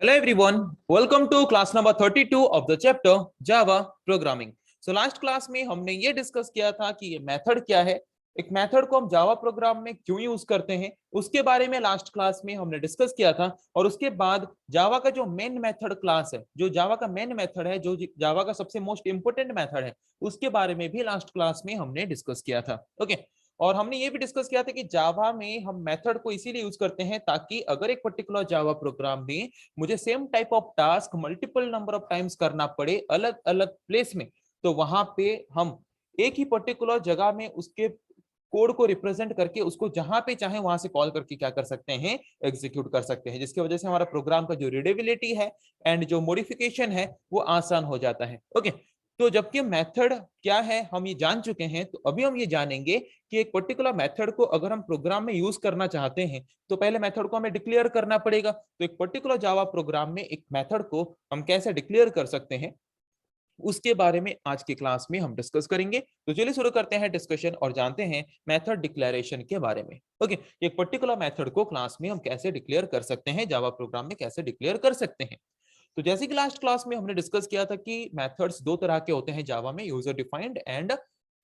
Hello everyone, welcome to class number 32 of the chapter Java Programming. So last class में हमने ये discuss किया था कि ये मेथड क्या है, एक मेथड को हम जावा प्रोग्राम में क्यों यूज करते हैं, उसके बारे में लास्ट क्लास में हमने डिस्कस किया था। और उसके बाद जावा का जो मेन मेथड क्लास है, जो जावा का मेन मेथड है, जो जावा का सबसे मोस्ट इंपोर्टेंट मेथड है, उसके बारे में भी लास्ट क्लास में हमने डिस्कस किया था। ओके, और हमने ये भी डिस्कस किया था कि जावा में हम मेथड को इसीलिए यूज करते हैं ताकि अगर एक पर्टिकुलर जावा प्रोग्राम में मुझे same type of task multiple number of times करना पड़े अलग अलग प्लेस में, तो वहां पे हम एक ही पर्टिकुलर जगह में उसके कोड को रिप्रेजेंट करके उसको जहां पे चाहे वहां से कॉल करके क्या कर सकते हैं, एग्जीक्यूट कर सकते हैं, जिसकी वजह से हमारा प्रोग्राम का जो रीडेबिलिटी है एंड जो मॉडिफिकेशन है वो आसान हो जाता है। ओके, तो जबकि मेथड क्या है हम ये जान चुके हैं, तो अभी हम ये जानेंगे कि एक पर्टिकुलर मेथड को अगर हम प्रोग्राम में यूज करना चाहते हैं तो पहले मेथड को हमें डिक्लेयर करना पड़ेगा। तो एक पर्टिकुलर जावा प्रोग्राम में एक मेथड को हम कैसे डिक्लेयर कर सकते हैं, उसके बारे में आज की क्लास में हम डिस्कस करेंगे। तो चलिए शुरू करते हैं डिस्कशन और जानते हैं मेथड डिक्लेरेशन के बारे में। ओके, एक पर्टिकुलर मेथड को क्लास में हम कैसे डिक्लेयर कर सकते हैं, जावा प्रोग्राम में कैसे डिक्लेयर कर सकते हैं। तो जैसे कि लास्ट क्लास में हमने डिस्कस किया था कि मेथड्स दो तरह के होते हैं जावा में, user defined and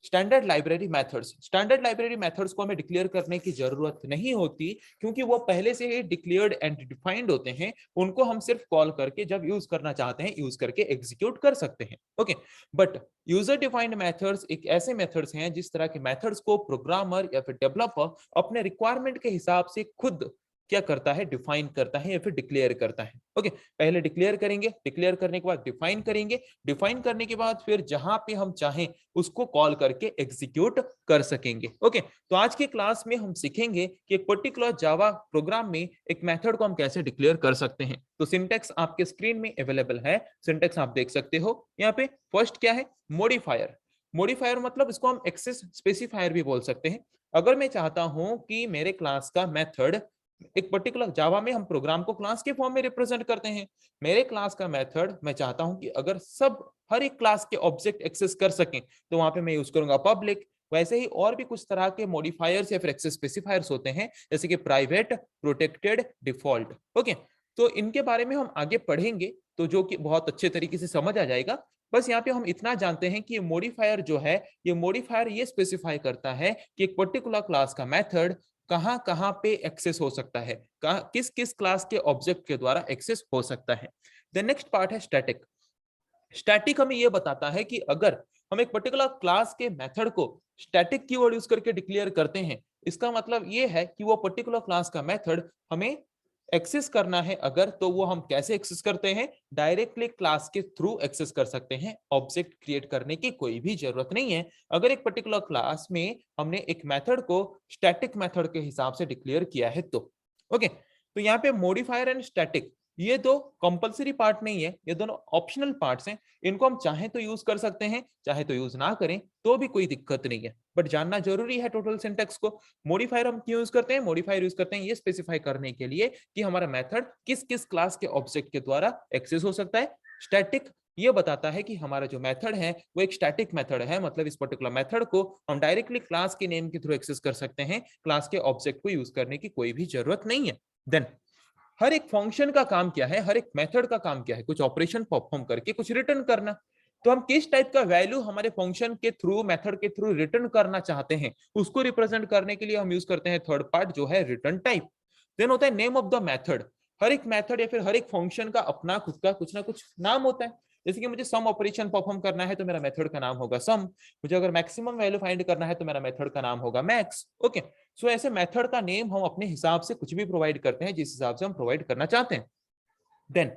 standard library methods. Standard library methods को हमें डिक्लेयर करने की जरूरत नहीं होती क्योंकि वो पहले से ही डिक्लेयर्ड एंड डिफाइंड होते हैं। उनको हम सिर्फ कॉल करके जब यूज करना चाहते हैं यूज करके एग्जीक्यूट कर सकते हैं। Okay, but user defined methods एक ऐसे मेथड्स हैं जिस तरह के मेथड्स को प्रोग्रामर या फिर डेवलपर अपने रिक्वायरमेंट के हिसाब से खुद क्या करता है, डिफाइन करता है या फिर डिक्लेयर करता है। ओके, पहले डिक्लेयर करेंगे, डिक्लेयर करने के बाद डिफाइन करेंगे, डिफाइन करने के बाद फिर जहां पे हम चाहें उसको कॉल करके एग्जीक्यूट कर सकेंगे। ओके, तो आज की क्लास में हम सीखेंगे कि एक पर्टिकुलर जावा प्रोग्राम में एक मेथड को हम कैसे डिक्लेयर कर सकते हैं। तो सिंटेक्स आपके स्क्रीन में अवेलेबल है, सिंटेक्स आप देख सकते हो। यहाँ पे फर्स्ट क्या है, मॉडिफायर। मॉडिफायर मतलब इसको हम एक्सेस स्पेसिफायर भी बोल सकते हैं। अगर मैं चाहता हूं कि मेरे क्लास का मेथड, एक पर्टिकुलर जावा में हम प्रोग्राम को क्लास के फॉर्म में रिप्रेजेंट करते हैं, मेरे क्लास का मेथड मैं चाहता हूं कि अगर सब हर एक क्लास के ऑब्जेक्ट एक्सेस कर सकें तो वहां पे मैं यूज करूंगा पब्लिक। वैसे ही और भी कुछ तरह के मॉडिफायर्स या फिर एक्सेस स्पेसिफायर्स होते हैं, जैसे कि प्राइवेट, प्रोटेक्टेड, डिफॉल्ट। ओके, तो इनके बारे में हम आगे पढ़ेंगे, तो जो कि बहुत अच्छे तरीके से समझ आ जाएगा। बस यहाँ पे हम इतना जानते हैं कि ये मॉडिफायर जो है, ये मॉडिफायर ये स्पेसिफाई करता है कि एक पर्टिकुलर क्लास का मेथड कहां कहां पे एक्सेस हो सकता है, किस किस क्लास के ऑब्जेक्ट के द्वारा एक्सेस हो सकता है। द नेक्स्ट पार्ट है स्टैटिक। स्टैटिक हमें यह बताता है कि अगर हम एक पर्टिकुलर क्लास के मेथड को स्टैटिक कीवर्ड यूज करके डिक्लेयर करते हैं, इसका मतलब यह है कि वो पर्टिकुलर क्लास का मेथड हमें एक्सेस करना है अगर, तो वो हम कैसे एक्सेस करते हैं, डायरेक्टली क्लास के थ्रू एक्सेस कर सकते हैं, ऑब्जेक्ट क्रिएट करने की कोई भी जरूरत नहीं है। अगर एक पर्टिकुलर क्लास में हमने एक मेथड को स्टैटिक मेथड के हिसाब से डिक्लेयर किया है तो। ओके, तो यहाँ पे मॉडिफायर एंड स्टैटिक ये दो कंपलसरी पार्ट नहीं है, ये दोनों ऑप्शनल पार्ट्स हैं। इनको हम चाहे तो यूज कर सकते हैं, चाहे तो यूज ना करें तो भी कोई दिक्कत नहीं है, बट जानना जरूरी है टोटल सिंटेक्स को। मॉडिफायर हम क्यों यूज करते हैं, मॉडिफायर यूज करते हैं ये स्पेसिफाई करने के लिए कि हमारा मेथड किस किस क्लास के ऑब्जेक्ट के द्वारा एक्सेस हो सकता है। स्टैटिक ये बताता है कि हमारा जो मेथड है वो एक स्टैटिक मेथड है, मतलब इस पर्टिकुलर मेथड को हम डायरेक्टली क्लास के नेम के थ्रू एक्सेस कर सकते हैं, क्लास के ऑब्जेक्ट को यूज करने की कोई भी जरूरत नहीं है। देन हर एक फंक्शन का काम क्या है, हर एक मेथड का काम क्या है, कुछ ऑपरेशन परफॉर्म करके कुछ रिटर्न करना। तो हम किस टाइप का वैल्यू हमारे फंक्शन के थ्रू, मेथड के थ्रू रिटर्न करना चाहते हैं, उसको रिप्रेजेंट करने के लिए हम यूज करते हैं थर्ड पार्ट जो है रिटर्न टाइप। देन होता है नेम ऑफ द मेथड। हर एक मेथड या फिर हर एक फंक्शन का अपना खुद का कुछ ना कुछ नाम होता है। जैसे कि मुझे सम ऑपरेशन परफॉर्म करना है तो मेरा मेथड का नाम होगा सम, मुझे अगर मैक्सिमम वैल्यू फाइंड करना है तो मेरा मेथड का नाम होगा मैक्स। ओके, सो ऐसे मेथड का नेम हम अपने हिसाब से कुछ भी प्रोवाइड करते हैं जिस हिसाब से हम प्रोवाइड करना चाहते हैं। देन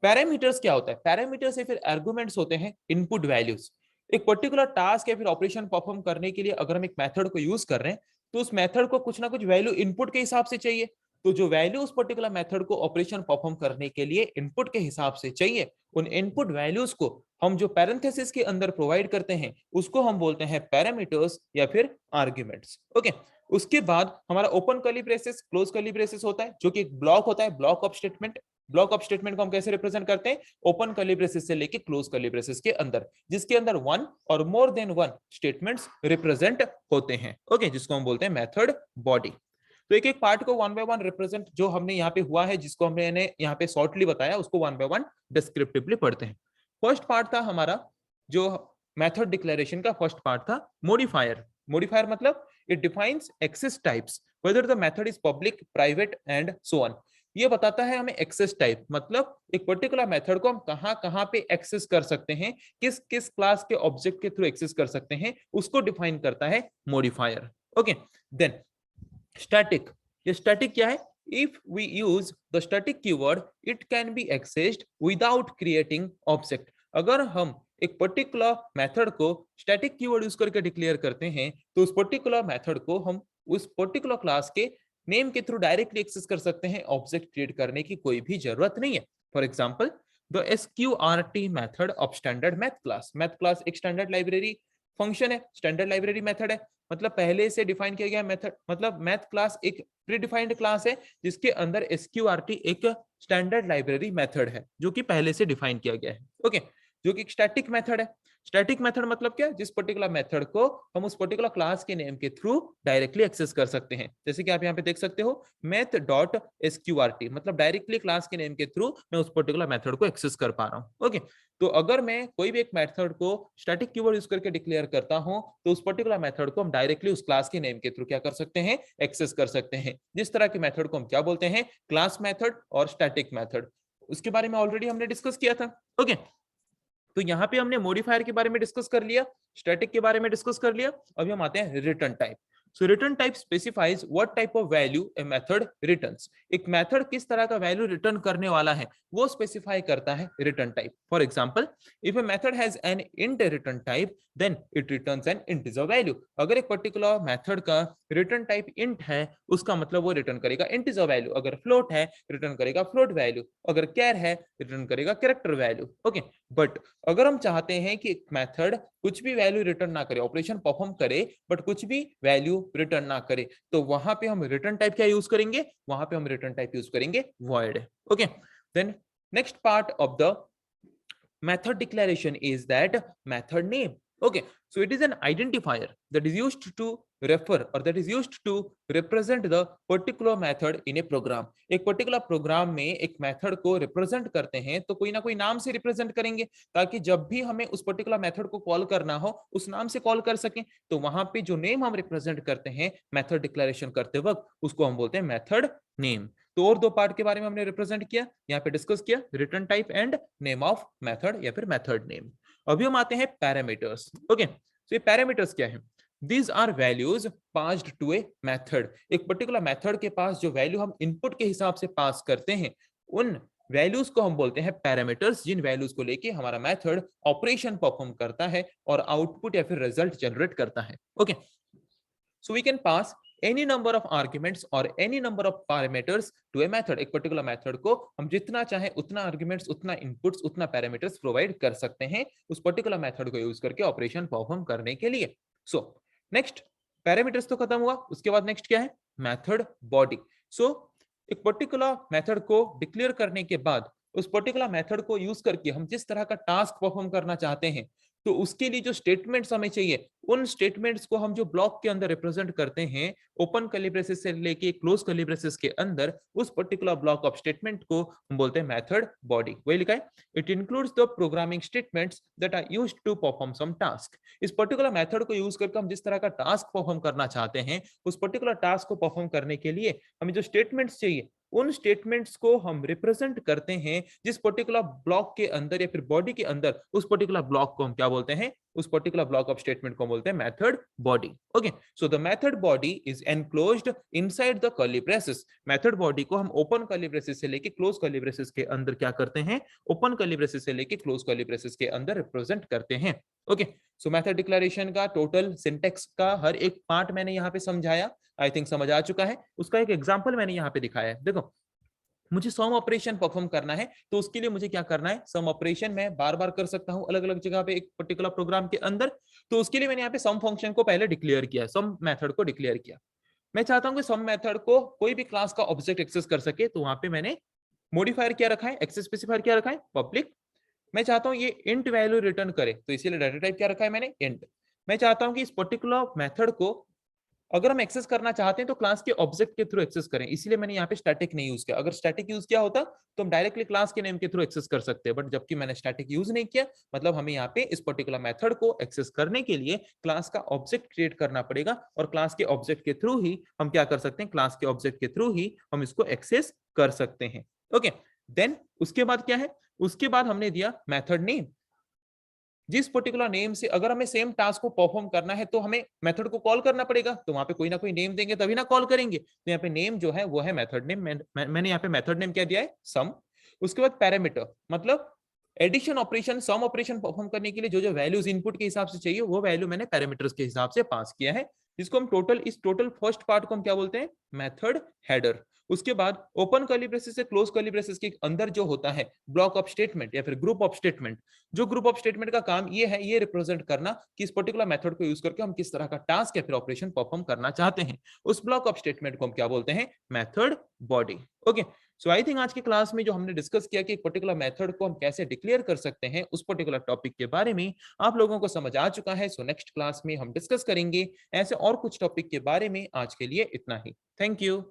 पैरामीटर्स क्या होता है, पैरामीटर्स या फिर आर्गुमेंट्स होते हैं इनपुट वैल्यूज। एक पर्टिकुलर टास्क या फिर ऑपरेशन परफॉर्म करने के लिए अगर हम एक मेथड को यूज कर रहे हैं तो उस मेथड को कुछ ना कुछ वैल्यू इनपुट के हिसाब से चाहिए। तो जो वैल्यू उस पर्टिकुलर मेथड को ऑपरेशन परफॉर्म करने के लिए इनपुट के हिसाब से चाहिए, उन इनपुट वैल्यूज को हम जो पैरेंथेसिस के अंदर प्रोवाइड करते हैं उसको हम बोलते हैं पैरामीटर्स या फिर आर्ग्यूमेंट्स। ओके, उसके बाद हमारा open curly braces, close curly braces होता है जो कि एक ब्लॉक होता है, block of statement. Block of statement को हम कैसे रिप्रेजेंट करते हैं, ओपन कर्ली ब्रेसेस से लेके क्लोज कर्ली ब्रेसेस के अंदर, जिसके अंदर वन और more than one statements represent होते हैं। ओके, जिसको हम बोलते हैं मेथड बॉडी। तो एक एक पार्ट को वन बाय वन रिप्रेजेंट जो हमने यहाँ पे हुआ है, जिसको हमने यहाँ पे शॉर्टली बताया, उसको वन बाय वन डिस्क्रिप्टिवली पढ़ते हैं। फर्स्ट पार्ट था हमारा जो मेथड डिक्लेरेशन का फर्स्ट पार्ट था मॉडिफायर। मॉडिफायर मतलब it defines access types whether the method is public, private and so on. ये बताता है हमें एक्सेस टाइप, मतलब एक पर्टिकुलर मेथड को हम कहां कहां पे एक्सेस कर सकते हैं, किस किस क्लास के ऑब्जेक्ट के थ्रू एक्सेस कर सकते हैं, उसको डिफाइन करता है मॉडिफायर। Okay, then static. ये स्टैटिक क्या है? If we use the static keyword it can be accessed without creating object. अगर हम एक पर्टिकुलर मेथड को स्टैटिक कीवर्ड यूज करके डिक्लेयर करते हैं तो उस पर्टिकुलर मेथड को हम उस पर्टिकुलर क्लास के नेम के थ्रू डायरेक्टली एक्सेस कर सकते हैं, ऑब्जेक्ट क्रिएट करने की कोई भी जरूरत नहीं है। For example the SQRT method of standard math class. Math class एक स्टैंडर्ड लाइब्रेरी फंक्शन है, स्टैंडर्ड लाइब्रेरी मेथड है, मतलब पहले से डिफाइन किया गया मेथड। मतलब मैथ क्लास एक प्री डिफाइंड क्लास है जिसके अंदर SQRT एक स्टैंडर्ड लाइब्रेरी मेथड है जो कि पहले से डिफाइन किया गया है। ओके, जो कि एक स्टैटिक मेथड है। स्टैटिक मेथड मतलब क्या? जिस पर्टिकुलर मेथड को हम उस पर्टिकुलर क्लास के नेम के थ्रू डायरेक्टली एक्सेस कर सकते हैं। जैसे कि आप यहाँ पे देख सकते हो math.sqrt, मतलब डायरेक्टली क्लास के नेम के थ्रू मैं उस पर्टिकुलर मेथड को एक्सेस कर पा रहा हूँ। ओके, तो अगर मैं कोई भी एक मेथड को स्टैटिक कीवर्ड यूज करके डिक्लेयर करता हूं तो उस पर्टिकुलर मेथड को हम डायरेक्टली उस क्लास के नेम के थ्रू क्या कर सकते हैं? एक्सेस कर सकते हैं। जिस तरह के मेथड को हम क्या बोलते हैं? क्लास मेथड और स्टैटिक मेथड। उसके बारे में ऑलरेडी हमने डिस्कस किया था। ओके, तो यहाँ पे हमने मॉडिफायर के बारे में डिस्कस कर लिया, स्टैटिक के बारे में डिस्कस कर लिया। अभी हम आते हैं return type. So return type specifies what type of value a method returns. एक मेथड किस तरह का वैल्यू रिटर्न करने वाला है वो स्पेसिफाई करता है return type. For example if a method has an int return type then it returns an integer value. अगर एक पर्टिकुलर मेथड का रिटर्न टाइप इंट है उसका मतलब वो रिटर्न करेगा इंटीजर वैल्यू। अगर फ्लोट है रिटर्न करेगा फ्लोट वैल्यू, अगर कैर है रिटर्न करेगा कैरेक्टर वैल्यू। ओके, बट अगर हम चाहते हैं कि एक मेथड कुछ भी वैल्यू रिटर्न ना करे, ऑपरेशन परफॉर्म करे बट कुछ भी वैल्यू रिटर्न ना करे, तो वहां पे हम रिटर्न टाइप क्या यूज करेंगे? वहां पे हम रिटर्न टाइप यूज करेंगे void। Okay, then next part of the method declaration is that method name. Okay, so it is an identifier that is used to refer or that is used to represent the particular method in a program। एक particular programme में एक method को represent करते हैं तो कोई ना कोई नाम से रिप्रेजेंट करेंगे ताकि जब भी हमें उस पर्टिकुलर मेथड को कॉल करना हो उस नाम से कॉल कर सकें। तो वहां पे जो नेम हम रिप्रेजेंट करते हैं मेथड डिक्लेरेशन करते वक्त उसको हम बोलते हैं मेथड नेम। तो और दो पार्ट के बारे में हमने रिप्रेजेंट किया, यहाँ पे डिस्कस किया, return type and name of method या फिर मेथड नेम। अभी हम आते हैं पैरामीटर्स। ओके, तो ये पैरामीटर्स क्या है? These are values passed to a method। एक पर्टिकुलर मेथड के पास जो वैल्यू हम इनपुट के हिसाब से पास करते हैं उन वैल्यूज को हम बोलते हैं पैरामीटर्स, जिन वैल्यूज को लेके हमारा मेथड ऑपरेशन परफॉर्म करता है और आउटपुट या फिर रिजल्ट जनरेट करता है। Okay, so we can pass any number of arguments or any number of parameters to a method। एक पर्टिकुलर मेथड को हम जितना चाहे उतना आर्ग्यूमेंट्स, उतना इनपुट्स, उतना पैरामीटर्स प्रोवाइड कर सकते हैं उस पर्टिकुलर मेथड को यूज करके ऑपरेशन परफॉर्म करने के लिए। सो नेक्स्ट, पैरामीटर्स तो खत्म हुआ, उसके बाद नेक्स्ट क्या है? Method body. सो एक पर्टिकुलर मेथड को डिक्लेयर करने के बाद उस पर्टिकुलर मेथड को यूज करके हम जिस तरह का टास्क परफॉर्म करना चाहते हैं तो उसके लिए जो स्टेटमेंट्स हमें चाहिए उन स्टेटमेंट्स को हम जो ब्लॉक के अंदर रिप्रेजेंट करते हैं ओपन कर्ली ब्रेसेस से लेके क्लोज कर्ली ब्रेसेस के अंदर, उस पर्टिकुलर ब्लॉक ऑफ स्टेटमेंट को हम बोलते हैं मेथड बॉडी। वही लिखा है, it includes the programming statements that are used to perform some task. इस पर्टिकुलर मेथड को यूज करके हम जिस तरह का टास्क परफॉर्म करना चाहते हैं उस पर्टिकुलर टास्क को परफॉर्म करने के लिए हमें जो स्टेटमेंट्स चाहिए उन स्टेटमेंट्स को हम रिप्रेजेंट करते हैं जिस पर्टिकुलर ब्लॉक के अंदर या फिर बॉडी के अंदर, उस पर्टिकुलर ब्लॉक को हम क्या बोलते हैं? उस पर्टिकुलर ब्लॉक ऑफ स्टेटमेंट को बोलते हैं method body. Okay, so the method body is enclosed inside the curly braces. Method body को हम ओपन कर्ली ब्रेसेस से लेके क्लोज कर्ली ब्रेसेस के अंदर क्या करते हैं? ओपन कर्ली ब्रेसेस से लेके क्लोज कर्ली ब्रेसेस के अंदर रिप्रेजेंट करते हैं। ओके, सो मेथड डिक्लेरेशन का टोटल सिंटेक्स का हर एक पार्ट मैंने यहाँ पे समझाया, आई थिंक समझ आ चुका है। उसका एक एग्जांपल मैंने यहाँ पे दिखाया है। देखो, मुझे सम ऑपरेशन परफॉर्म करना है तो उसके लिए मुझे क्या करना है? सम ऑपरेशन मैं बार बार कर सकता हूं अलग अलग जगह पे एक पर्टिकुलर प्रोग्राम के अंदर। तो उसके लिए मैंने यहाँ पे सम फंक्शन को पहले डिक्लेयर किया, सम मेथड को डिक्लेयर किया। मैं चाहता हूं कि सम मेथड को कोई भी क्लास का ऑब्जेक्ट एक्सेस कर सके, तो वहां पे मैंने मॉडिफायर क्या रखा है? एक्सेस स्पेसिफायर क्या रखा है? पब्लिक। मैं चाहता हूं ये इंट वैल्यू रिटर्न करे तो इसीलिए डाटा टाइप क्या रखा है मैंने? इंट। मैं चाहता हूं कि इस पर्टिकुलर मेथड को अगर हम एक्सेस करना चाहते हैं तो क्लास के ऑब्जेक्ट के थ्रू एक्सेस करें, इसीलिए मैंने यहाँ पे स्टैटिक नहीं यूज किया। अगर स्टैटिक यूज किया होता तो हम डायरेक्टली क्लास के नेम के थ्रू एक्सेस कर सकते हैं, बट जबकि मैंने स्टैटिक यूज नहीं किया, मतलब हमें यहाँ पे इस पर्टिकुलर मेथड को एक्सेस करने के लिए क्लास का ऑब्जेक्ट क्रिएट करना पड़ेगा, और क्लास के ऑब्जेक्ट के थ्रू ही हम क्या कर सकते हैं, क्लास के ऑब्जेक्ट के थ्रू ही हम इसको एक्सेस कर सकते हैं। ओके, देन उसके बाद क्या है, उसके बाद हमने दिया मेथड नेम। जिस पर्टिकुलर नेम से अगर हमें सेम टास्क को परफॉर्म करना है तो हमें मेथड को कॉल करना पड़ेगा, तो वहां पे कोई ना कोई नेम देंगे तभी ना कॉल करेंगे। तो यहाँ पे नेम जो है वो है मेथड नेम। मैंने यहाँ पे मेथड नेम क्या दिया है, सम। उसके बाद पैरामीटर, मतलब एडिशन ऑपरेशन, सम ऑपरेशन परफॉर्म करने के लिए जो जो वैल्यूज इनपुट के हिसाब से चाहिए वो वैल्यू मैंने पैरामीटर्स के हिसाब से पास किया है, जिसको हम टोटल, इस टोटल फर्स्ट पार्ट को हम क्या बोलते हैं, मेथड हेडर। उसके बाद ओपन कर्ली ब्रेसेस से क्लोज कर्ली ब्रेसेस के अंदर जो होता है ब्लॉक ऑफ स्टेटमेंट या फिर ग्रुप ऑफ स्टेटमेंट, जो ग्रुप ऑफ स्टेटमेंट का काम ये है, ये रिप्रेजेंट करना कि इस पर्टिकुलर मेथड को यूज करके हम किस तरह का टास्क या फिर ऑपरेशन परफॉर्म करना चाहते हैं। उस ब्लॉक ऑफ स्टेटमेंट को हम क्या बोलते हैं, method body. Okay, so I think आज की क्लास में जो हमने डिस्कस किया कि एक पर्टिकुलर मेथड को हम कैसे डिक्लेयर कर सकते हैं, उस पर्टिकुलर टॉपिक के बारे में आप लोगों को समझ आ चुका है। सो नेक्स्ट क्लास में हम डिस्कस करेंगे ऐसे और कुछ टॉपिक के बारे में। आज के लिए इतना ही। Thank you.